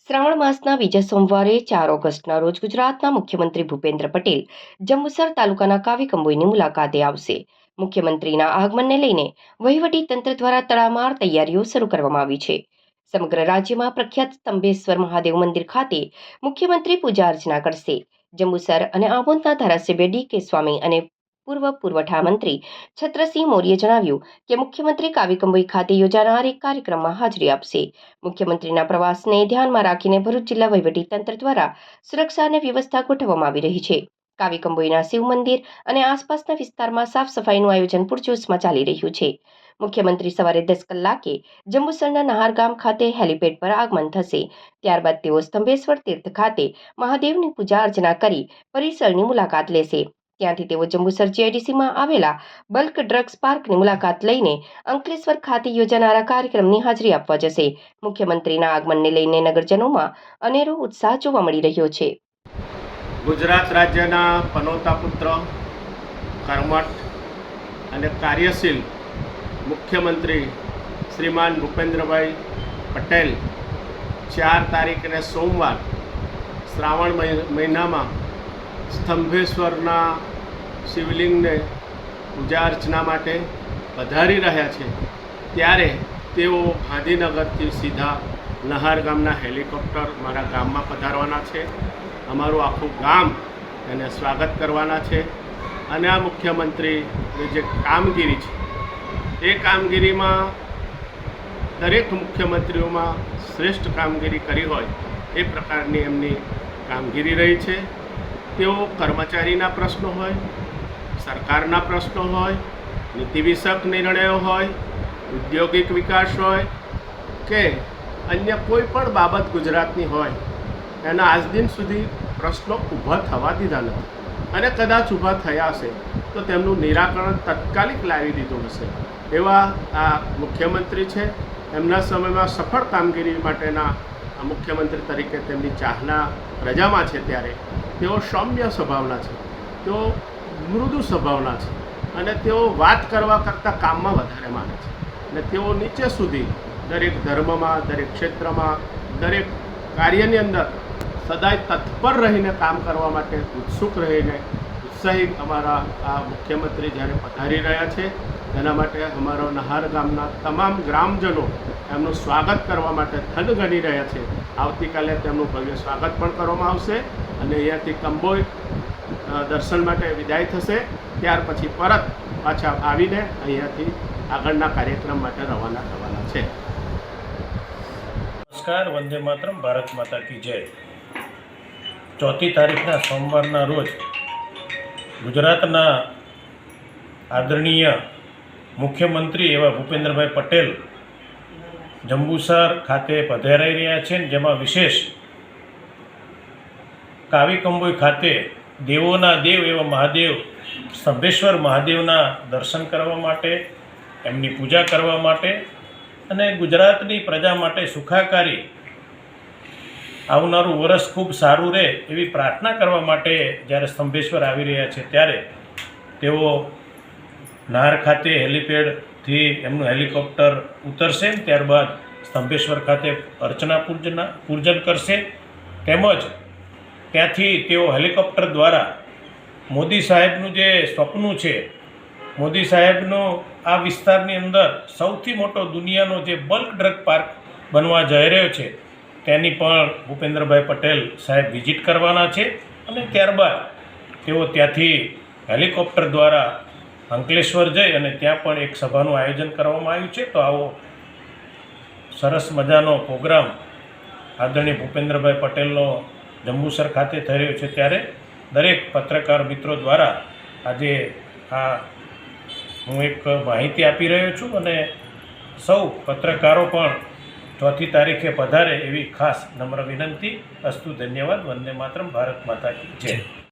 શ્રાવણ માસના બીજા સોમવારે 4 ઓગસ્ટના રોજ ગુજરાતના મુખ્યમંત્રી ભૂપેન્દ્ર પટેલ જંબુસર તાલુકાના કાવીકંબોઈની મુલાકાતે આવશે. મુખ્યમંત્રીના આગમનને લઈને વહીવટી તંત્ર દ્વારા તડામાર તૈયારીઓ શરૂ કરવામાં આવી છે. સમગ્ર રાજ્યમાં પ્રખ્યાત સ્તંભેશ્વર મહાદેવ મંદિર ખાતે મુખ્યમંત્રી પૂજા અર્ચના કરશે. જંબુસર અને આમોદના ધારાસભ્ય ડી.કે. સ્વામી અને પૂર્વ પુરવઠા મંત્રી છત્રસિંહ મૌર્યે જણાવ્યું કે મુખ્યમંત્રી કાવીકંબોઈ ખાતે યોજાનાર એક કાર્યક્રમમાં હાજરી આપશે. મુખ્યમંત્રીના પ્રવાસને ધ્યાનમાં રાખીને ભરૂચ જિલ્લા વહીવટી તંત્ર દ્વારા સુરક્ષા અને વ્યવસ્થા ગોઠવવામાં આવી રહી છે. કાવીકંબોઈના શિવ મંદિર અને આસપાસના વિસ્તારમાં સાફ સફાઈનું આયોજન પૂરજોશમાં ચાલી રહ્યું છે. મુખ્યમંત્રી સવારે 10 કલાકે જંબુસરના નહારગામ ખાતે હેલીપેડ પર આગમન થશે. ત્યારબાદ તેઓ સ્તંભેશ્વર તીર્થ ખાતે મહાદેવની પૂજા અર્ચના કરી પરિસરની મુલાકાત લેશે. ત્યાંથી તેઓ જંબુસર જીઆઈડીસીમાં આવેલા બલ્ક ડ્રગ્સ પાર્કની મુલાકાત લઈને અંકલેશ્વર ખાતે યોજાનારા કાર્યક્રમની હાજરી આપવા જશે. મુખ્યમંત્રીના આગમનને લઈને નગરજનોમાં અનેરો ઉત્સાહ જોવા મળી રહ્યો છે. ગુજરાત રાજ્યના પનોતા પુત્ર, કર્મઠ અને કાર્યશીલ મુખ્યમંત્રી શ્રીમાન ભૂપેન્દ્રભાઈ પટેલ 4 તારીખને સોમવાર શ્રાવણ મહિનામાં સ્તંભેશ્વરના શિવલિંગને પૂજા અર્ચના માટે પધારી રહ્યા છે. ત્યારે તેઓ ગાંધીનગરથી સીધા નહાર ગામના હેલિકોપ્ટર મારા ગામમાં પધારવાના છે. અમારું આખું ગામ એને સ્વાગત કરવાના છે. અને આ મુખ્યમંત્રીની જે કામગીરી છે એ કામગીરીમાં દરેક મુખ્યમંત્રીઓમાં શ્રેષ્ઠ કામગીરી કરી હોય એ પ્રકારની એમની કામગીરી રહી છે. તેઓ કર્મચારીના પ્રશ્નો હોય, સરકારના પ્રશ્નો હોય, નીતિ વિષયક નિર્ણયો હોય, ઔદ્યોગિક વિકાસ હોય કે અન્ય કોઈ પણ બાબત ગુજરાતની હોય એના આજ દિન સુધી પ્રશ્નો ઊભા થવા દીધા નથી. અને કદાચ ઊભા થયા હશે તો તેમનું નિરાકરણ તાત્કાલિક લાવી દીધું હશે. એવા આ મુખ્યમંત્રી છે. એમના સમયમાં સફળ કામગીરી માટેના મુખ્યમંત્રી તરીકે તેમની ચાહના પ્રજામાં છે. ત્યારે તેઓ સૌમ્ય સ્વભાવના છે, તેઓ મૃદુ સ્વભાવના છે અને તેઓ વાત કરવા કરતાં કામમાં વધારે માને છે. અને તેઓ નીચે સુધી દરેક ધર્મમાં, દરેક ક્ષેત્રમાં, દરેક કાર્યની અંદર સદાય તત્પર રહીને કામ કરવા માટે ઉત્સુક રહીને ઉત્સાહી અમારા આ મુખ્યમંત્રી જ્યારે પધારી રહ્યા છે તેના માટે અમારો નહાર ગામના તમામ ગ્રામજનો એમનું સ્વાગત કરવા માટે થનગની રહ્યા છે. આવતીકાલે તેમનું ભવ્ય સ્વાગત પણ કરવામાં આવશે અને અહીંયાથી કંબોઈ દર્શન માટે વિદાય થશે. ત્યાર પછી પરત પાછા આવીને અહીંયાથી આગળના કાર્યક્રમ માટે રવાના થવાના છે. નમસ્કાર, વંદે માતરમ, ભારત માતા કી જય. 4 તારીખના સોમવારના રોજ ગુજરાતના આદરણીય મુખ્યમંત્રી એવા ભૂપેન્દ્રભાઈ પટેલ જંબુસર ખાતે પધારી રહ્યા છે. જેમાં વિશેષ કાવીકંબોઈ ખાતે દેવોના દેવ એવા મહાદેવ સ્તંભેશ્વર મહાદેવના દર્શન કરવા માટે, એમની પૂજા કરવા માટે અને ગુજરાતની પ્રજા માટે સુખાકારી આવનારું વર્ષ ખૂબ સારું રહે એવી પ્રાર્થના કરવા માટે જ્યારે સ્તંભેશ્વર આવી રહ્યા છે ત્યારે તેઓ નહાર ખાતે હેલીપેડથી એમનું હેલિકોપ્ટર ઉતરશે. ત્યારબાદ સ્તંભેશ્વર ખાતે અર્ચના પૂજન કરશે. તેમજ ત્યાંથી તેઓ હેલિકોપ્ટર દ્વારા મોદી સાહેબનું જે સ્વપ્ન છે, મોદી સાહેબનો આ વિસ્તારની અંદર સૌથી મોટો દુનિયાનો જે બલ્ક ડ્રગ પાર્ક બનવા જઈ રહ્યો છે તેની પણ ભૂપેન્દ્રભાઈ પટેલ સાહેબ વિઝિટ કરવાના છે. અને ત્યારબાદ તેઓ ત્યાંથી હેલિકોપ્ટર દ્વારા અંકલેશ્વર જઈ અને ત્યાં પણ એક સભાનું આયોજન કરવામાં આવ્યું છે. તો આવો સરસ મજાનો પ્રોગ્રામ આદરણીય ભૂપેન્દ્રભાઈ પટેલનો જંબુસર ખાતે થઈ રહ્યો છે. ત્યારે દરેક પત્રકાર મિત્રો દ્વારા આજે આ હું એક માહિતી આપી રહ્યો છું અને સૌ પત્રકારો પણ 4 તારીખે પધારે એવી ખાસ નમ્ર વિનંતી. અસ્તુ, ધન્યવાદ. વંદે માતરમ, ભારત માતા કી જય.